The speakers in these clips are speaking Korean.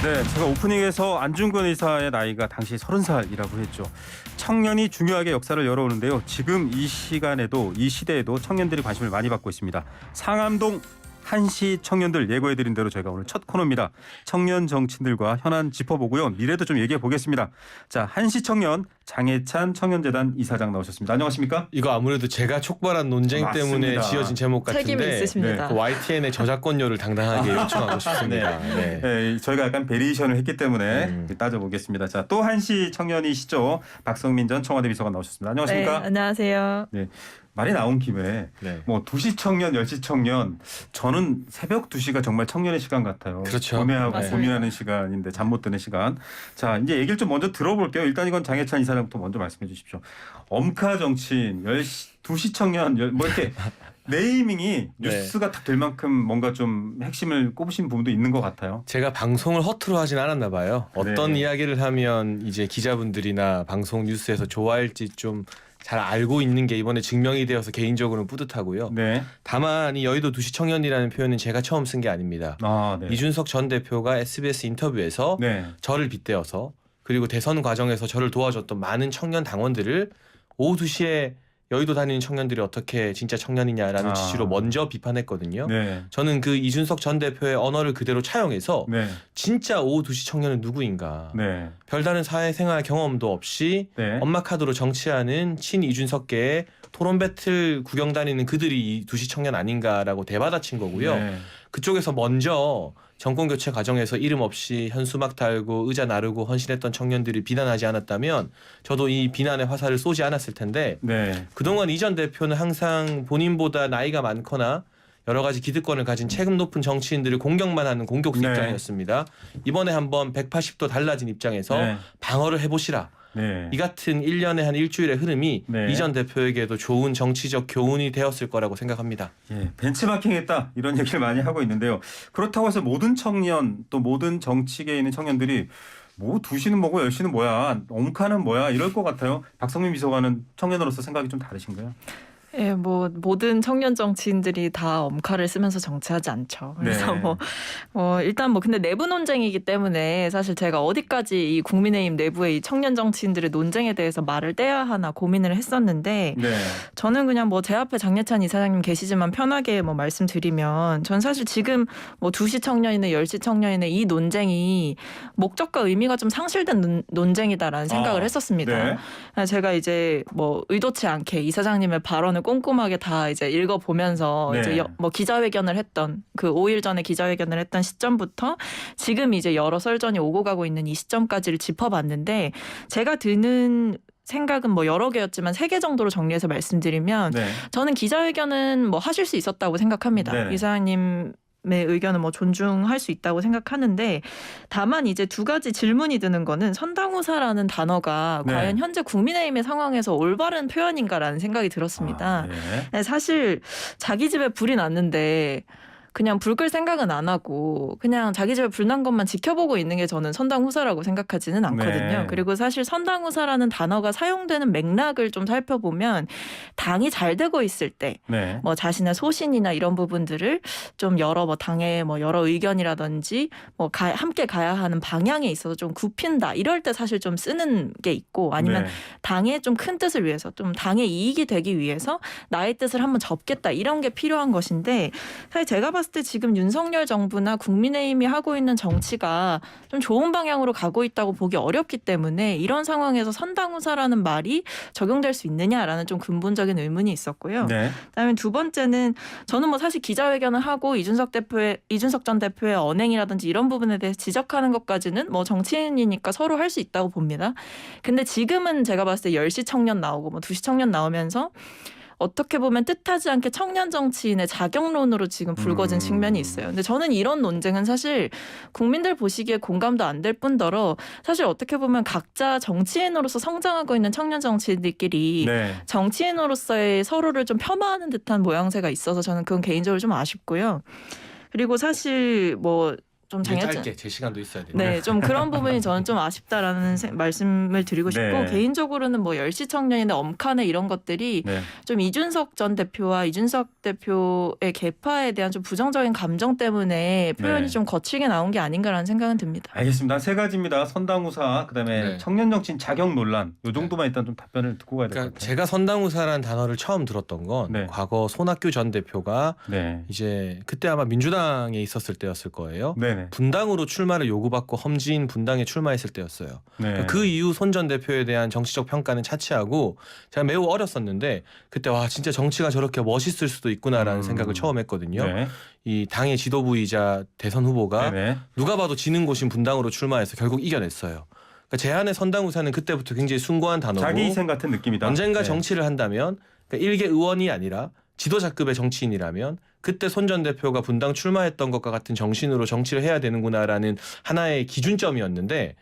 네, 제가 오프닝에서 안중근 의사의 나이가 당시 30살이라고 했죠. 청년이 중요하게 역사를 열어오는데요. 지금 이 시간에도 이 시대에도 청년들이 관심을 많이 받고 있습니다. 상암동 한시 청년들 예고해드린 대로 저희가 오늘 첫 코너입니다. 청년 정치인들과 현안 짚어보고요. 미래도 좀 얘기해 보겠습니다. 자, 한시 청년 장해찬 청년재단 이사장 나오셨습니다. 안녕하십니까? 이거 아무래도 제가 촉발한 논쟁 맞습니다. 때문에 지어진 제목 같은데 책임이 있으십니다. 그 YTN의 저작권료를 당당하게 요청하고 싶습니다. 네. 네, 저희가 약간 베리에이션을 했기 때문에 따져보겠습니다. 자, 또 한시 청년이시죠. 박성민 전 청와대 비서관 나오셨습니다. 안녕하십니까? 네, 안녕하세요. 네. 말이 나온 김에 네. 뭐 2시 청년, 10시 청년 저는 새벽 2시가 정말 청년의 시간 같아요. 그렇죠. 고뇌하고 맞습니다. 고민하는 시간인데 잠 못 드는 시간. 자, 이제 얘기를 좀 먼저 들어볼게요. 일단 이건 장해찬 이사장부터 먼저 말씀해 주십시오. 엄카 정치인, 2시 청년, 뭐 이렇게 네이밍이 뉴스가 딱 될 만큼 뭔가 좀 핵심을 꼽으신 부분도 있는 것 같아요. 제가 방송을 허투루 하진 않았나 봐요. 어떤 네. 이야기를 하면 이제 기자분들이나 방송 뉴스에서 좋아할지 좀 잘 알고 있는 게 이번에 증명이 되어서 개인적으로는 뿌듯하고요. 네. 다만 이 여의도 2시 청년이라는 표현은 제가 처음 쓴 게 아닙니다. 아, 네. 이준석 전 대표가 SBS 인터뷰에서 네. 저를 빗대어서 그리고 대선 과정에서 저를 도와줬던 많은 청년 당원들을 오후 2시에 여의도 다니는 청년들이 어떻게 진짜 청년이냐라는 취지로 먼저 비판했거든요. 네. 저는 그 이준석 전 대표의 언어를 그대로 차용해서 네. 진짜 오후 2시 청년은 누구인가. 네. 별다른 사회생활 경험도 없이 네. 엄마 카드로 정치하는 친 이준석계의 토론 배틀 구경 다니는 그들이 이 2시 청년 아닌가라고 대받아친 거고요. 네. 그쪽에서 먼저 정권 교체 과정에서 이름 없이 현수막 달고 의자 나르고 헌신했던 청년들이 비난하지 않았다면 저도 이 비난의 화살을 쏘지 않았을 텐데 네. 그동안 이 전 대표는 항상 본인보다 나이가 많거나 여러 가지 기득권을 가진 책임 높은 정치인들을 공격만 하는 공격수 네. 입장이었습니다. 이번에 한번 180도 달라진 입장에서 네. 방어를 해보시라. 네. 이 같은 1년에 한 일주일의 흐름이 네. 이 전 대표에게도 좋은 정치적 교훈이 되었을 거라고 생각합니다. 예, 벤치마킹했다 이런 얘기를 많이 하고 있는데요. 그렇다고 해서 모든 청년 또 모든 정치계에 있는 청년들이 뭐 2시는 뭐고 10시는 뭐야 옴카는 뭐야 이럴 것 같아요. 박성민 비서관은 청년으로서 생각이 좀 다르신가요? 예, 뭐 모든 청년 정치인들이 다 엄카를 쓰면서 정치하지 않죠. 그래서 네. 일단 뭐 근데 내부 논쟁이기 때문에 사실 제가 어디까지 이 국민의힘 내부의 이 청년 정치인들의 논쟁에 대해서 말을 떼야 하나 고민을 했었는데 네. 저는 그냥 뭐 제 앞에 장해찬 이사장님 계시지만 편하게 뭐 말씀드리면 전 사실 지금 뭐 2시 청년이네 10시 청년이네 이 논쟁이 목적과 의미가 좀 상실된 논쟁이다라는 생각을 했었습니다. 네. 제가 이제 뭐 의도치 않게 이사장님의 발언을 꼼꼼하게 다 이제 읽어보면서 네. 이제 뭐 기자회견을 했던 그 5일 전에 기자회견을 했던 시점부터 지금 이제 여러 설전이 오고 가고 있는 이 시점까지를 짚어봤는데 제가 드는 생각은 뭐 여러 개였지만 3개 정도로 정리해서 말씀드리면 네. 저는 기자회견은 뭐 하실 수 있었다고 생각합니다. 네. 이사장님 의 의견은 뭐 존중할 수 있다고 생각하는데 다만 이제 2가지 질문이 드는 거는 선당후사라는 단어가 네. 과연 현재 국민의힘의 상황에서 올바른 표현인가라는 생각이 들었습니다. 아, 네. 네, 사실 자기 집에 불이 났는데 그냥 불 끌 생각은 안 하고 그냥 자기 집에 불 난 것만 지켜보고 있는 게 저는 선당후사라고 생각하지는 않거든요. 네. 그리고 사실 선당후사라는 단어가 사용되는 맥락을 좀 살펴보면 당이 잘 되고 있을 때 네. 뭐 자신의 소신이나 이런 부분들을 좀 여러 뭐 당의 뭐 여러 의견이라든지 뭐 함께 가야 하는 방향에 있어서 좀 굽힌다 이럴 때 사실 좀 쓰는 게 있고 아니면 네. 당의 좀 큰 뜻을 위해서 좀 당의 이익이 되기 위해서 나의 뜻을 한번 접겠다 이런 게 필요한 것인데 사실 제가 봤을 때 지금 윤석열 정부나 국민의힘이 하고 있는 정치가 좀 좋은 방향으로 가고 있다고 보기 어렵기 때문에 이런 상황에서 선당후사라는 말이 적용될 수 있느냐라는 좀 근본적인 의문이 있었고요. 네. 그다음에 2번째는 저는 뭐 사실 기자회견을 하고 이준석 전 대표의 언행이라든지 이런 부분에 대해서 지적하는 것까지는 뭐 정치인이니까 서로 할 수 있다고 봅니다. 근데 지금은 제가 봤을 때 10시 청년 나오고 뭐 2시 청년 나오면서 어떻게 보면 뜻하지 않게 청년 정치인의 자격론으로 지금 불거진 측면이 있어요. 근데 저는 이런 논쟁은 사실 국민들 보시기에 공감도 안 될 뿐더러 사실 어떻게 보면 각자 정치인으로서 성장하고 있는 청년 정치인들끼리 네. 정치인으로서의 서로를 좀 폄하하는 듯한 모양새가 있어서 저는 그건 개인적으로 좀 아쉽고요. 그리고 사실 뭐 좀 이게 장애점. 짧게 제 시간도 있어야 돼요. 네, 좀 그런 부분이 저는 좀 아쉽다라는 말씀을 드리고 싶고 네. 개인적으로는 뭐 10시 청년이나 엄카네 이런 것들이 네. 좀 이준석 전 대표와 이준석 대표의 개파에 대한 좀 부정적인 감정 때문에 표현이 네. 좀 거칠게 나온 게 아닌가라는 생각은 듭니다. 알겠습니다. 세 가지입니다. 선당우사, 그다음에 네. 청년 정치인 자격 논란. 요 정도만 일단 좀 답변을 듣고 가야 될 것 그러니까 같아요. 제가 선당우사라는 단어를 처음 들었던 건 네. 과거 손학규 전 대표가 네. 이제 그때 아마 민주당에 있었을 때였을 거예요. 네네. 분당으로 출마를 요구받고 험지인 분당에 출마했을 때였어요. 네. 그 이후 손 전 대표에 대한 정치적 평가는 차치하고 제가 매우 어렸었는데 그때 와 진짜 정치가 저렇게 멋있을 수도 있구나라는 생각을 처음 했거든요. 네. 이 당의 지도부이자 대선 후보가 네네. 누가 봐도 지는 곳인 분당으로 출마해서 결국 이겨냈어요. 그러니까 제 안의 선당우사는 그때부터 굉장히 숭고한 단어고 자기 희생 같은 느낌이다. 언젠가 네. 정치를 한다면 그러니까 일개 의원이 아니라 지도자급의 정치인이라면 그때 손 전 대표가 분당 출마했던 것과 같은 정신으로 정치를 해야 되는구나라는 하나의 기준점이었는데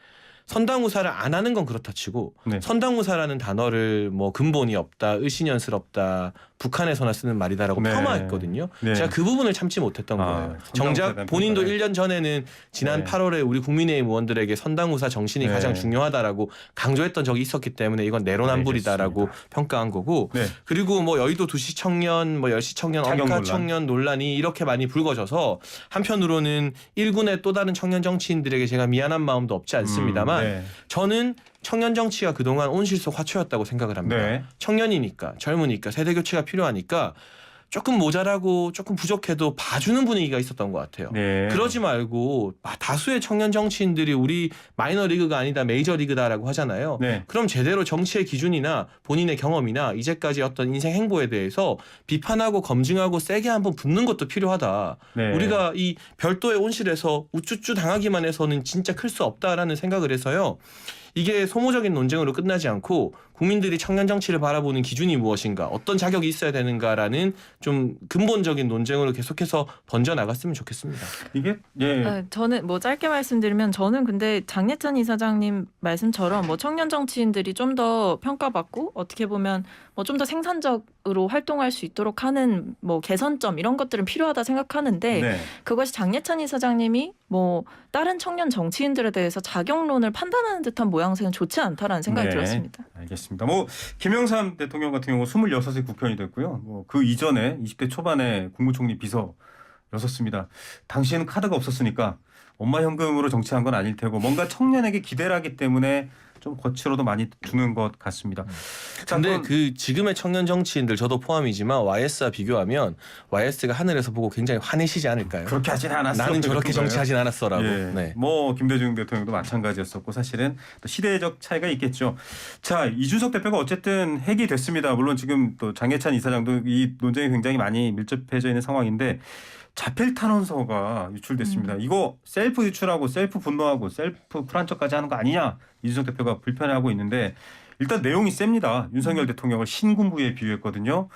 선당우사를 안 하는 건 그렇다 치고 네. 선당우사라는 단어를 뭐 근본이 없다, 의신연스럽다, 북한에서나 쓰는 말이다라고 네. 폄하했거든요. 네. 제가 그 부분을 참지 못했던 거예요. 선당우사에 정작 대한 본인도 평가를. 1년 전에는 지난 네. 8월에 우리 국민의힘 의원들에게 선당우사 정신이 네. 가장 중요하다라고 강조했던 적이 있었기 때문에 이건 내로남불이다라고 평가한 거고 네. 그리고 뭐 여의도 2시 청년, 뭐 10시 청년, 자격 엄카 논란. 청년 논란이 이렇게 많이 불거져서 한편으로는 일군의 또 다른 청년 정치인들에게 제가 미안한 마음도 없지 않습니다만 네. 저는 청년 정치가 그동안 온실속 화초였다고 생각을 합니다. 네. 청년이니까 젊으니까 세대 교체가 필요하니까 조금 모자라고 조금 부족해도 봐주는 분위기가 있었던 것 같아요. 네. 그러지 말고 다수의 청년 정치인들이 우리 마이너리그가 아니다 메이저리그다라고 하잖아요. 네. 그럼 제대로 정치의 기준이나 본인의 경험이나 이제까지 어떤 인생 행보에 대해서 비판하고 검증하고 세게 한번 붙는 것도 필요하다. 네. 우리가 이 별도의 온실에서 우쭈쭈 당하기만 해서는 진짜 클 수 없다라는 생각을 해서요. 이게 소모적인 논쟁으로 끝나지 않고 국민들이 청년 정치를 바라보는 기준이 무엇인가, 어떤 자격이 있어야 되는가라는 좀 근본적인 논쟁으로 계속해서 번져 나갔으면 좋겠습니다. 이게 예. 아, 저는 뭐 짧게 말씀드리면 저는 근데 장예찬 이사장님 말씀처럼 뭐 청년 정치인들이 좀 더 평가받고 어떻게 보면 뭐 좀 더 생산적으로 활동할 수 있도록 하는 뭐 개선점 이런 것들은 필요하다 생각하는데 네. 그것이 장예찬 이사장님이 뭐 다른 청년 정치인들에 대해서 자격론을 판단하는 듯한 모양새는 좋지 않다라는 생각이 네. 들었습니다. 알겠습니다. 뭐 김영삼 대통령 같은 경우 26세 국회의원이 됐고요. 뭐 그 이전에 20대 초반에 국무총리 비서였었습니다. 당시에는 카드가 없었으니까 엄마 현금으로 정치한 건 아닐 테고 뭔가 청년에게 기대를 하기 때문에 좀 거칠어도 많이 주는 것 같습니다. 자, 근데 그럼- 그 지금의 청년 정치인들 저도 포함이지만 YS와 비교하면 YS가 하늘에서 보고 굉장히 화내시지 않을까요? 그렇게 하진 않았어. 나는 저렇게 정치하진 않았어라고. 예. 네. 뭐 김대중 대통령도 마찬가지였었고 사실은 또 시대적 차이가 있겠죠. 자, 이준석 대표가 어쨌든 핵이 됐습니다. 물론 지금 또 장해찬 이사장도 이 논쟁이 굉장히 많이 밀접해져 있는 상황인데 자필 탄원서가 유출됐습니다. 이거 셀프 유출하고 셀프 분노하고 셀프 프란처까지 하는 거 아니냐 이준석 대표가 불편해하고 있는데 일단 내용이 셉니다. 윤석열 대통령을 신군부에 비유했거든요.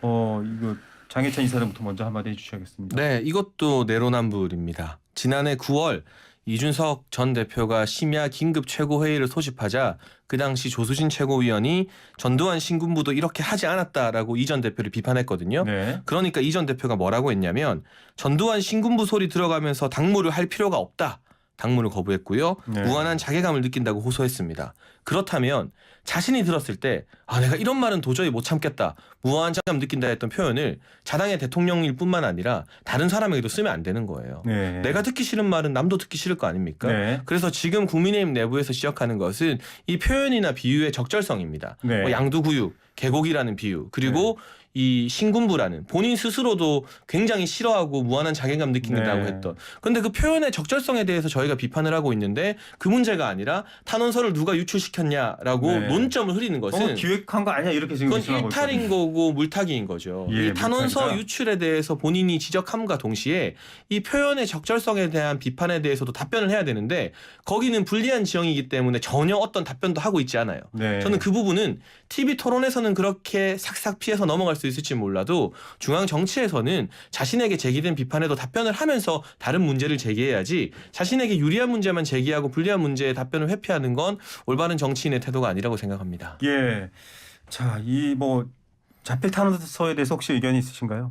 이거 장해찬 이사장부터 먼저 한마디 해주셔야겠습니다. 네, 이것도 내로남불입니다. 지난해 9월 이준석 전 대표가 심야 긴급 최고회의를 소집하자 그 당시 조수진 최고위원이 전두환 신군부도 이렇게 하지 않았다라고 이 전 대표를 비판했거든요. 네. 그러니까 이 전 대표가 뭐라고 했냐면 전두환 신군부 소리 들어가면서 당무를 할 필요가 없다. 당무를 거부했고요. 네. 무한한 자괴감을 느낀다고 호소했습니다. 그렇다면 자신이 들었을 때 내가 이런 말은 도저히 못 참겠다. 무한한 자괴감 느낀다 했던 표현을 자당의 대통령일 뿐만 아니라 다른 사람에게도 쓰면 안 되는 거예요. 네. 내가 듣기 싫은 말은 남도 듣기 싫을 거 아닙니까? 네. 그래서 지금 국민의힘 내부에서 지적하는 것은 이 표현이나 비유의 적절성입니다. 네. 뭐 양두구육, 계곡이라는 비유, 그리고 이 신군부라는 본인 스스로도 굉장히 싫어하고 무한한 자괴감 느낀다고 네. 했던. 그런데 그 표현의 적절성에 대해서 저희가 비판을 하고 있는데 그 문제가 아니라 탄원서를 누가 유출시켰냐라고 네. 논점을 흐리는 것은 기획한 거 아니야 이렇게 지금 그건 의심하고 일탈인 있거든요. 거고 물타기인 거죠. 예, 이 탄원서 물타기다. 유출에 대해서 본인이 지적함과 동시에 이 표현의 적절성에 대한 비판에 대해서도 답변을 해야 되는데 거기는 불리한 지형이기 때문에 전혀 어떤 답변도 하고 있지 않아요. 네. 저는 그 부분은 TV 토론에서는 그렇게 삭삭 피해서 넘어갈 수 있을지 몰라도 중앙 정치에서는 자신에게 제기된 비판에도 답변을 하면서 다른 문제를 제기해야지 자신에게 유리한 문제만 제기하고 불리한 문제에 답변을 회피하는 건 올바른 정치인의 태도가 아니라고 생각합니다. 예. 자, 이 뭐 자필 탄원서에 대해서 혹시 의견이 있으신가요?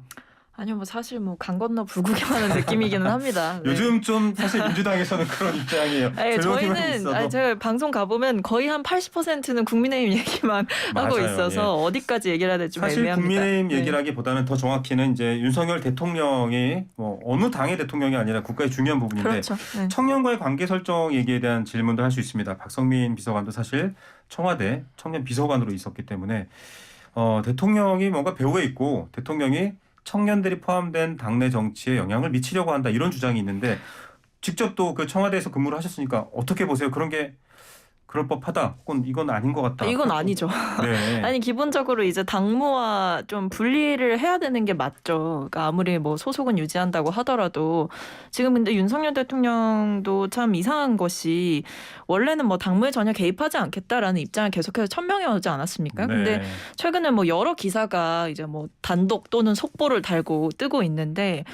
아니요, 뭐 사실 뭐 강 건너 불구경하는 느낌이기는 합니다. 네. 요즘 좀 사실 민주당에서는 그런 입장이에요. 아니, 저희는 저희는 제가 방송 가보면 거의 한 80%는 국민의힘 얘기만 하고 맞아요. 있어서 어디까지 얘기를 해야 될지 좀 사실 애매합니다. 국민의힘 네. 얘기라기보다는 더 정확히는 이제 윤석열 대통령이 뭐 어느 당의 대통령이 아니라 국가의 중요한 부분인데 그렇죠. 네. 청년과의 관계 설정 얘기에 대한 질문도 할 수 있습니다. 박성민 비서관도 사실 청와대 청년 비서관으로 있었기 때문에 대통령이 뭔가 배후에 있고 대통령이 청년들이 포함된 당내 정치에 영향을 미치려고 한다 이런 주장이 있는데 직접 또 그 청와대에서 근무를 하셨으니까 어떻게 보세요? 그런 게 그럴 법하다. 혹은 이건 아닌 것 같다. 이건 아니죠. 네. 아니 기본적으로 이제 당무와 좀 분리를 해야 되는 게 맞죠. 그러니까 아무리 뭐 소속은 유지한다고 하더라도 지금 근데 윤석열 대통령도 참 이상한 것이 원래는 뭐 당무에 전혀 개입하지 않겠다라는 입장을 계속해서 천명해 오지 않았습니까? 근데 네. 최근에 뭐 여러 기사가 이제 뭐 단독 또는 속보를 달고 뜨고 있는데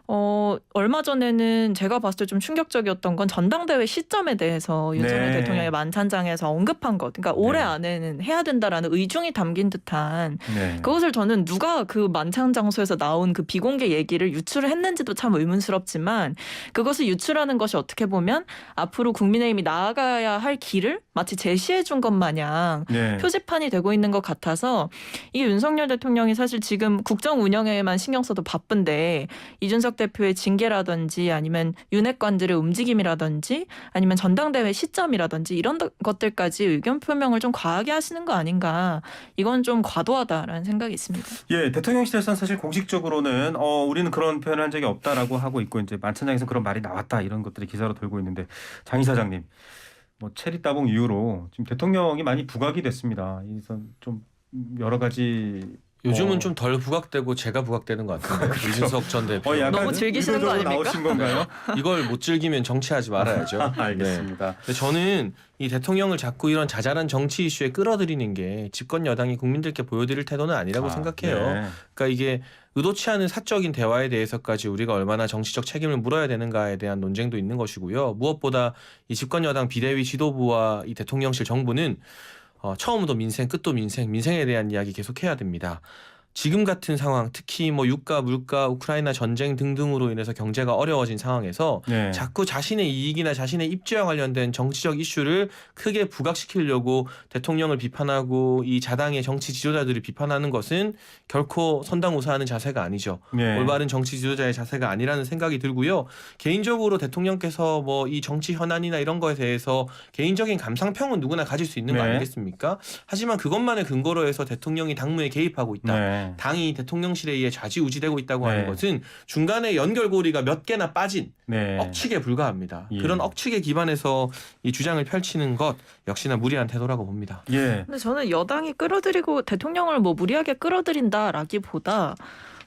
얼마 전에는 제가 봤을 때 좀 충격적이었던 건 전당대회 시점에 대해서 윤석열 네. 대통령의 만찬장에서 언급한 것. 그러니까 올해 네. 안에는 해야 된다라는 의중이 담긴 듯한 네. 그것을 저는 누가 그 만찬 장소에서 나온 그 비공개 얘기를 유출을 했는지도 참 의문스럽지만 그것을 유출하는 것이 어떻게 보면 앞으로 국민의힘이 나아가야 할 길을 마치 제시해 준 것 마냥 네. 표지판이 되고 있는 것 같아서 이 윤석열 대통령이 사실 지금 국정 운영에만 신경 써도 바쁜데 이준석 대표의 징계라든지 아니면 윤핵관들의 움직임이라든지 아니면 전당대회 시점이라든지 이런 것들까지 의견 표명을 좀 과하게 하시는 거 아닌가. 이건 좀 과도하다라는 생각이 있습니다. 예, 대통령실에서는 사실 공식적으로는 우리는 그런 표현을 한 적이 없다라고 하고 있고 이제 만찬장에서 그런 말이 나왔다 이런 것들이 기사로 돌고 있는데 장 이사장님 뭐 체리 따봉 이후로 지금 대통령이 많이 부각이 됐습니다. 그래서 좀 여러 가지 요즘은 좀 덜 부각되고 제가 부각되는 것 같은데 이준석 전 대표 약간 너무 즐기시는 거 의도적으로 아닙니까? 나오신 건가요? 이걸 못 즐기면 정치하지 말아야죠. 알겠습니다. 근데 저는 이 대통령을 자꾸 이런 자잘한 정치 이슈에 끌어들이는 게 집권 여당이 국민들께 보여드릴 태도는 아니라고 생각해요. 네. 그러니까 이게 의도치 않은 사적인 대화에 대해서까지 우리가 얼마나 정치적 책임을 물어야 되는가에 대한 논쟁도 있는 것이고요. 무엇보다 이 집권 여당 비대위 지도부와 이 대통령실 정부는 처음도 민생, 끝도 민생, 민생에 대한 이야기 계속해야 됩니다. 지금 같은 상황, 특히 뭐 유가, 물가, 우크라이나 전쟁 등등으로 인해서 경제가 어려워진 상황에서 네. 자꾸 자신의 이익이나 자신의 입지와 관련된 정치적 이슈를 크게 부각시키려고 대통령을 비판하고 이 자당의 정치 지도자들을 비판하는 것은 결코 선당우사하는 자세가 아니죠. 네. 올바른 정치 지도자의 자세가 아니라는 생각이 들고요. 개인적으로 대통령께서 뭐 이 정치 현안이나 이런 거에 대해서 개인적인 감상평은 누구나 가질 수 있는 거 네. 아니겠습니까? 하지만 그것만을 근거로 해서 대통령이 당무에 개입하고 있다. 네. 당이 대통령실에 의해 좌지우지되고 있다고 네. 하는 것은 중간에 연결고리가 몇 개나 빠진 네. 억측에 불과합니다. 예. 그런 억측에 기반해서 이 주장을 펼치는 것 역시나 무리한 태도라고 봅니다. 예. 근데 저는 여당이 끌어들이고 대통령을 뭐 무리하게 끌어들인다라기보다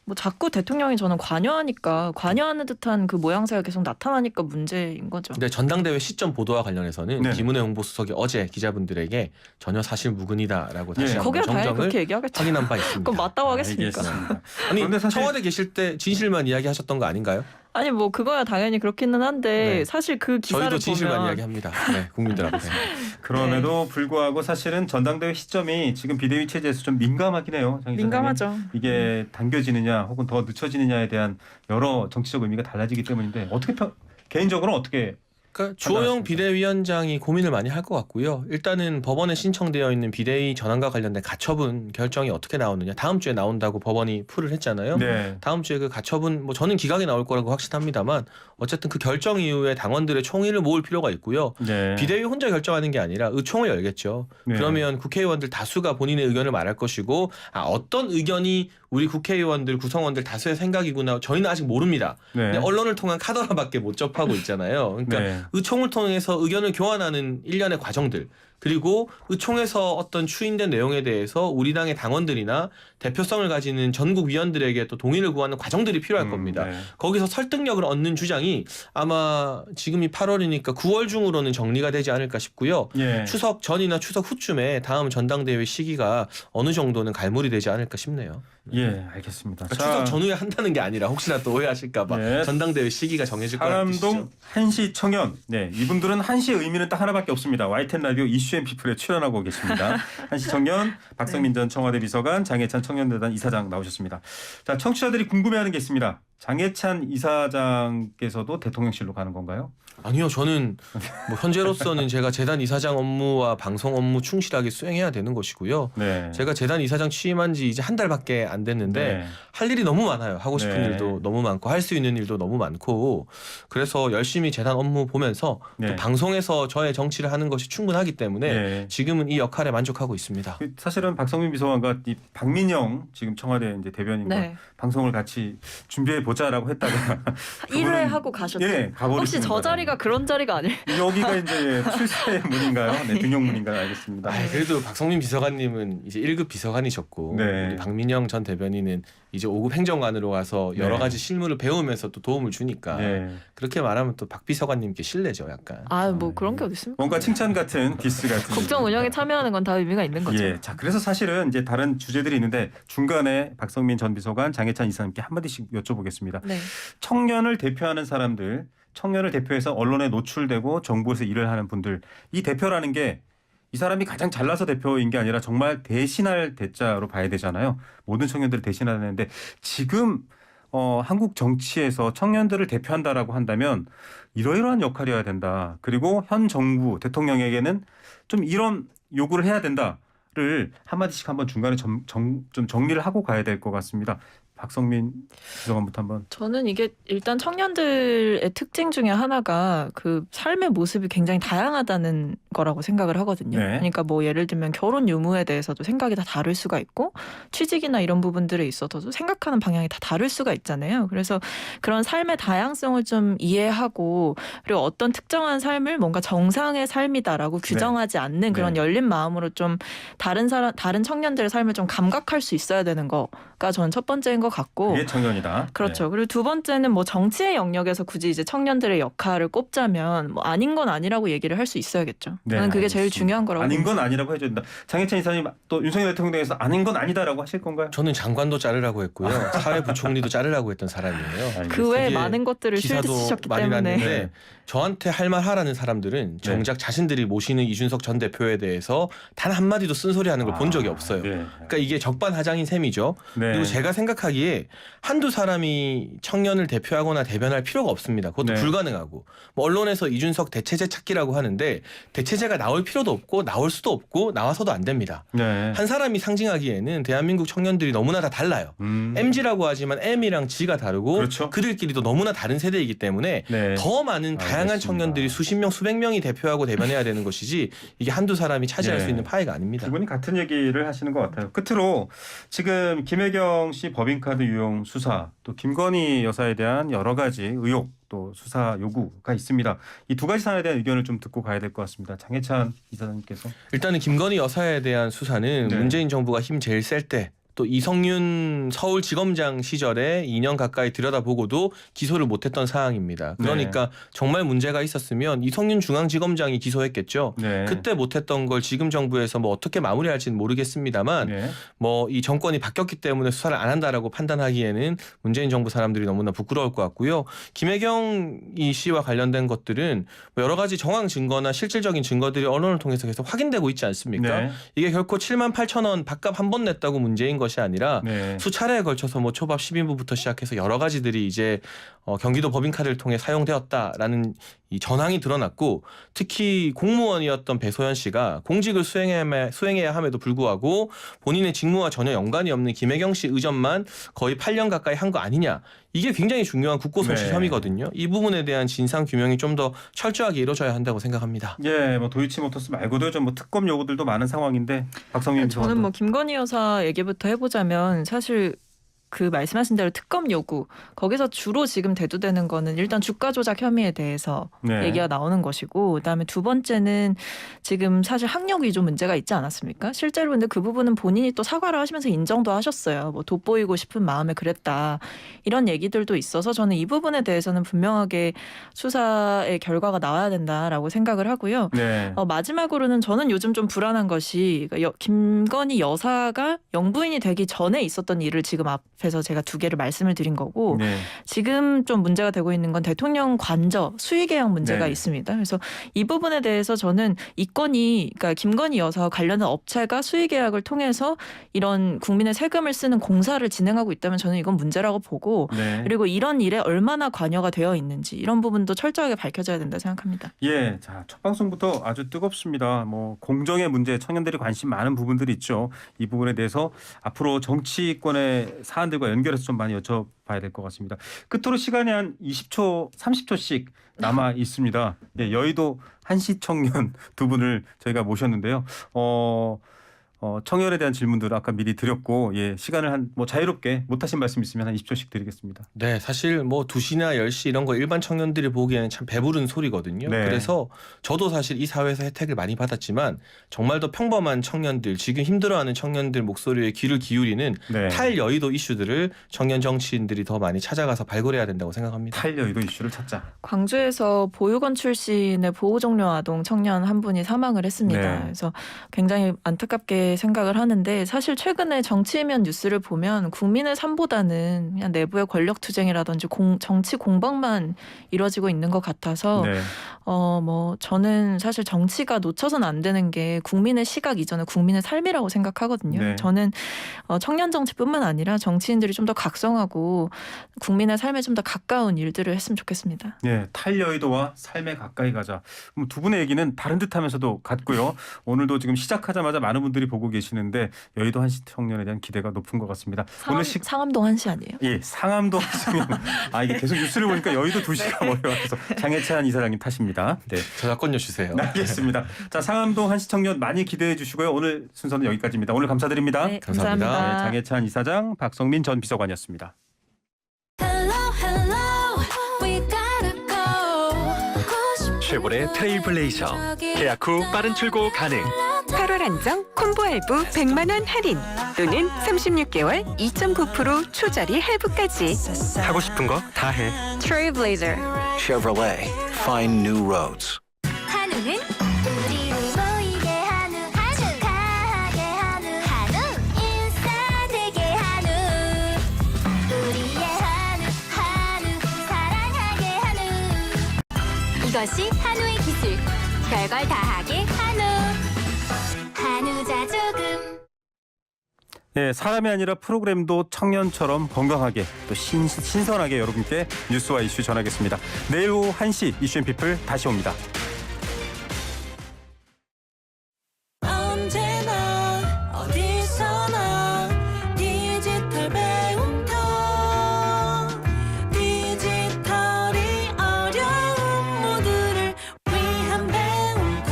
뭐 자꾸 대통령이 저는 관여하는 듯한 그 모양새가 계속 나타나니까 문제인 거죠. 근데 전당대회 시점 보도와 관련해서는 네네. 김은혜 홍보수석이 어제 기자분들에게 전혀 사실 무근이다라고 다시 예. 한번 거기에 당연히 정정을 그렇게 얘기하겠죠. 확인한 바 있습니다. 그럼 맞다고 하겠습니까? 알겠습니다. 아니 그런데 사실- 청와대 계실 때 진실만 이야기하셨던 거 아닌가요? 아니 뭐 그거야 당연히 그렇기는 한데 네. 사실 그 기사를 저희도 진실만 보면 이야기합니다. 네, 국민들 앞에. 그럼에도 불구하고 사실은 전당대회 시점이 지금 비대위 체제에서 좀 민감하긴 해요. 장 이사장님. 민감하죠. 이게 당겨지느냐 혹은 더 늦춰지느냐에 대한 여러 정치적 의미가 달라지기 때문인데 개인적으로는 어떻게 그러니까 주호영 비대위원장이 고민을 많이 할 것 같고요. 일단은 법원에 신청되어 있는 비대위 전환과 관련된 가처분 결정이 어떻게 나오느냐. 다음 주에 나온다고 법원이 풀을 했잖아요. 네. 다음 주에 그 가처분 뭐 저는 기각이 나올 거라고 확신합니다만 어쨌든 그 결정 이후에 당원들의 총의를 모을 필요가 있고요. 네. 비대위 혼자 결정하는 게 아니라 의총을 열겠죠. 네. 그러면 국회의원들 다수가 본인의 의견을 말할 것이고 어떤 의견이 우리 국회의원들 구성원들 다수의 생각이구나 저희는 아직 모릅니다. 네. 근데 언론을 통한 카더라밖에 못 접하고 있잖아요. 그러니까 네. 의총을 통해서 의견을 교환하는 일련의 과정들 그리고 의총에서 어떤 추인된 내용에 대해서 우리 당의 당원들이나 대표성을 가지는 전국 위원들에게 또 동의를 구하는 과정들이 필요할 겁니다. 네. 거기서 설득력을 얻는 주장이 아마 지금이 8월이니까 9월 중으로는 정리가 되지 않을까 싶고요. 예. 추석 전이나 추석 후쯤에 다음 전당대회 시기가 어느 정도는 갈무리 되지 않을까 싶네요. 예, 알겠습니다. 그러니까 추석 전후에 한다는 게 아니라 혹시나 또 오해하실까봐 예. 전당대회 시기가 정해질 거라는 뜻이죠. 상암동 한시 청년. 네, 이분들은 한시의 의미는 딱 하나밖에 없습니다. YTN 라디오 이슈 이슈앤피플에 출연하고 계십니다. 한시 청년 박성민 전 청와대 비서관, 장해찬 청년대단 이사장 나오셨습니다. 자, 청취자들이 궁금해하는 게 있습니다. 장해찬 이사장께서도 대통령실로 가는 건가요? 아니요, 저는 뭐 현재로서는 제가 재단 이사장 업무와 방송 업무 충실하게 수행해야 되는 것이고요. 네. 제가 재단 이사장 취임한 지 이제 한 달밖에 안 됐는데 네. 할 일이 너무 많아요. 하고 싶은 네. 일도 너무 많고 할 수 있는 일도 너무 많고 그래서 열심히 재단 업무 보면서 네. 또 방송에서 저의 정치를 하는 것이 충분하기 때문에 네. 지금은 이 역할에 만족하고 있습니다. 사실은 박성민 비서관과 이 박민영 지금 청와대 이제 대변인과 네. 방송을 같이 준비해 보자라고 했다가 1회 하고 가셨죠. 예, 가버리시는 혹시 저 자리가 그런 자리가 아닐? 여기가 이제 출세문인가요? 네, 등용문인가요? 알겠습니다. 그래도 박성민 비서관님은 이제 1급 비서관이셨고 네. 우리 박민영 전 대변인은 이제 5급 행정관으로 가서 여러 네. 가지 실무를 배우면서 또 도움을 주니까 네. 그렇게 말하면 또 박 비서관님께 신뢰죠, 약간. 아, 뭐 그런 게 어디 있습니까? 뭔가 칭찬 같은 디스 같은. 국정 운영에 참여하는 건 다 의미가 있는 거죠. 예, 자 그래서 사실은 이제 다른 주제들이 있는데 중간에 박성민 전 비서관, 장해찬 이사님께 한마디씩 여쭤보겠습니다. 네. 청년을 대표하는 사람들, 청년을 대표해서 언론에 노출되고 정부에서 일을 하는 분들, 이 대표라는 게 이 사람이 가장 잘나서 대표인 게 아니라 정말 대신할 대자로 봐야 되잖아요. 모든 청년들을 대신해야 되는데 지금 한국 정치에서 청년들을 대표한다라고 한다면 이러이러한 역할이어야 된다. 그리고 현 정부 대통령에게는 좀 이런 요구를 해야 된다를 한마디씩 한번 중간에 좀 정리를 하고 가야 될 것 같습니다. 박성민 비서관부터 한번. 저는 이게 일단 청년들의 특징 중에 하나가 그 삶의 모습이 굉장히 다양하다는 거라고 생각을 하거든요. 네. 그러니까 뭐 예를 들면 결혼 유무에 대해서도 생각이 다 다를 수가 있고 취직이나 이런 부분들에 있어서도 생각하는 방향이 다 다를 수가 있잖아요. 그래서 그런 삶의 다양성을 좀 이해하고 그리고 어떤 특정한 삶을 뭔가 정상의 삶이다라고 규정하지 않는 그런 네. 열린 마음으로 좀 다른 청년들의 삶을 좀 감각할 수 있어야 되는 거가 저는 첫 번째인 것 같고. 이게 청년이다. 그렇죠. 그리고 두 번째는 뭐 정치의 영역에서 굳이 이제 청년들의 역할을 꼽자면 뭐 아닌 건 아니라고 얘기를 할 수 있어야겠죠. 네, 저는 그게 제일 알겠습니다. 중요한 거라고. 아닌 건 아니라고 해줘야 된다. 장해찬 이사님 또 윤석열 대통령에서 아닌 건 아니다라고 하실 건가요? 저는 장관도 자르라고 했고요. 사회부총리도 자르라고 했던 사람이에요. 그 외에 이게 많은 것들을 기사도 쉴드치셨기 많이 때문에. 났는데 저한테 할 말 하라는 사람들은 정작 자신들이 모시는 이준석 전 대표에 대해서 단 한마디도 쓴소리하는 걸 본 적이 없어요. 네. 그러니까 이게 적반하장인 셈이죠. 네. 그리고 제가 생각하기에 한두 사람이 청년을 대표하거나 대변할 필요가 없습니다. 그것도 네. 불가능하고 뭐 언론에서 이준석 대체제 찾기라고 하는데 대체제가 나올 필요도 없고 나올 수도 없고 나와서도 안 됩니다. 네. 한 사람이 상징하기에는 대한민국 청년들이 너무나 다 달라요. MZ라고 하지만 M이랑 G가 다르고 그렇죠. 그들끼리도 너무나 다른 세대이기 때문에 네. 더 많은 다양한 알겠습니다. 청년들이 수십 명 수백 명이 대표하고 대변해야 되는 것이지 이게 한두 사람이 차지할 네. 수 있는 파이가 아닙니다. 두 분이 같은 얘기를 하시는 것 같아요. 끝으로 지금 김혜경 씨 법인카드 유용 수사 또 김건희 여사에 대한 여러 가지 의혹 또 수사 요구가 있습니다. 이 두 가지 사안에 대한 의견을 좀 듣고 가야 될 것 같습니다. 장해찬 이사장님께서. 일단은 김건희 여사에 대한 수사는 네. 문재인 정부가 힘 제일 셀 때 또 이성윤 서울지검장 시절에 2년 가까이 들여다보고도 기소를 못했던 사항입니다. 그러니까 정말 문제가 있었으면 이성윤 중앙지검장이 기소했겠죠. 네. 그때 못했던 걸 지금 정부에서 뭐 어떻게 마무리할지는 모르겠습니다만 네. 뭐 이 정권이 바뀌었기 때문에 수사를 안 한다라고 판단하기에는 문재인 정부 사람들이 너무나 부끄러울 것 같고요. 김혜경 이 씨와 관련된 것들은 뭐 여러 가지 정황 증거나 실질적인 증거들이 언론을 통해서 계속 확인되고 있지 않습니까? 네. 이게 결코 78,000원 밥값 한 번 냈다고 문제인 것이 아니라 네. 수차례에 걸쳐서 뭐 초밥 10인분부터 시작해서 여러 가지들이 이제 경기도 법인카드를 통해 사용되었다라는 이 전황이 드러났고 특히 공무원이었던 배소연 씨가 공직을 수행해야 함에도 불구하고 본인의 직무와 전혀 연관이 없는 김혜경 씨 의전만 거의 8년 가까이 한 거 아니냐. 이게 굉장히 중요한 국고손실 네. 혐의거든요. 이 부분에 대한 진상 규명이 좀 더 철저하게 이루어져야 한다고 생각합니다. 예, 뭐 도이치모터스 말고도 좀 뭐 특검 요구들도 많은 상황인데 박성민 저는 뭐 김건희 여사 얘기부터 해보자면 사실 그 말씀하신 대로 특검 요구 거기서 주로 지금 대두되는 거는 일단 주가 조작 혐의에 대해서 네. 얘기가 나오는 것이고 그다음에 두 번째는 지금 사실 학력 위조 문제가 있지 않았습니까? 실제로 근데 그 부분은 본인이 또 사과를 하시면서 인정도 하셨어요. 뭐 돋보이고 싶은 마음에 그랬다. 이런 얘기들도 있어서 저는 이 부분에 대해서는 분명하게 수사의 결과가 나와야 된다라고 생각을 하고요. 네. 마지막으로는 저는 요즘 좀 불안한 것이 김건희 여사가 영부인이 되기 전에 있었던 일을 지금 답해서 제가 두 개를 말씀을 드린 거고 네. 지금 좀 문제가 되고 있는 건 대통령 관저 수의 계약 문제가 네. 있습니다. 그래서 이 부분에 대해서 저는 이 건이 그러니까 김건희 여사와 관련한 업체가 수의 계약을 통해서 이런 국민의 세금을 쓰는 공사를 진행하고 있다면 저는 이건 문제라고 보고 네. 그리고 이런 일에 얼마나 관여가 되어 있는지 이런 부분도 철저하게 밝혀져야 된다 생각합니다. 예, 자, 첫 방송부터 아주 뜨겁습니다. 뭐 공정의 문제, 청년들이 관심 많은 부분들이 있죠. 이 부분에 대해서 앞으로 정치권의 사안들과 연결해서 좀 많이 여쭤봐야 될 것 같습니다. 끝으로 시간이 한 20초, 30초씩 남아 있습니다. 예, 여의도 한시 청년 두 분을 저희가 모셨는데요. 청년에 대한 질문들을 아까 미리 드렸고, 예, 시간을 한 뭐 자유롭게 못하신 말씀 있으면 한 20초씩 드리겠습니다. 네, 사실 뭐 2시나 10시 이런 거 일반 청년들이 보기에는 참 배부른 소리거든요. 네. 그래서 저도 사실 이 사회에서 혜택을 많이 받았지만 정말 더 평범한 청년들, 지금 힘들어하는 청년들 목소리에 귀를 기울이는 네. 탈여의도 이슈들을 청년 정치인들이 더 많이 찾아가서 발굴해야 된다고 생각합니다. 탈여의도 이슈를 찾자. 광주에서 보육원 출신의 보호종료 아동 청년 한 분이 사망을 했습니다. 네. 그래서 굉장히 안타깝게 생각을 하는데 사실 최근에 정치면 뉴스를 보면 국민의 삶보다는 그냥 내부의 권력 투쟁이라든지 정치 공방만 이루어지고 있는 것 같아서 네. 뭐 저는 사실 정치가 놓쳐서는 안 되는 게 국민의 시각 이전에 국민의 삶이라고 생각하거든요. 네. 저는 청년 정치뿐만 아니라 정치인들이 좀 더 각성하고 국민의 삶에 좀 더 가까운 일들을 했으면 좋겠습니다. 예, 탈여의도와 삶에 가까이 가자. 두 분의 얘기는 다른 듯하면서도 같고요. 오늘도 지금 시작하자마자 많은 분들이 보고 계시는데 여의도 한시 청년에 대한 기대가 높은 것 같습니다. 오늘 상암동 한시 아니에요? 예, 상암동 청년. 이게 계속 뉴스를 보니까 여의도 도시가 머리와서 장해찬 이사장님 탓입니다. 네, 저작권료 주세요. 알겠습니다. 자, 상암동 한시 청년 많이 기대해 주시고요. 오늘 순서는 여기까지입니다. 오늘 감사드립니다. 네, 감사합니다. 감사합니다. 네, 장해찬 이사장, 박성민 전 비서관이었습니다. 쉐보레 트레일블레이저 계약 후 빠른 출고 가능. 8월 한정 콤보 할부 100만 원 할인 또는 36개월 2.9% 초저리 할부까지. 하고 싶은 거 다 해. Trailblazer. Chevrolet, find new roads. 한우는 우리를 모이게 한우 가게 한우 인싸되게 한우 우리의 한우 사랑하게 한우 이것이 한우의 기술 별걸 다하게 한우 자조금. 네, 사람이 아니라 프로그램도 청년처럼 건강하게 또 신선하게 여러분께 뉴스와 이슈 전하겠습니다. 내일 오후 1시 이슈앤피플 다시 옵니다. 언제나 어디서나 디지털 배움터 디지털이 어려운 모두를 위한 배움터.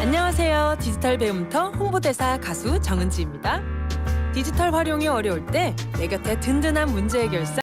안녕하세요. 디지털 배움터 홍보대사 가수 정은지입니다. 디지털 활용이 어려울 때 내 곁에 든든한 문제 해결사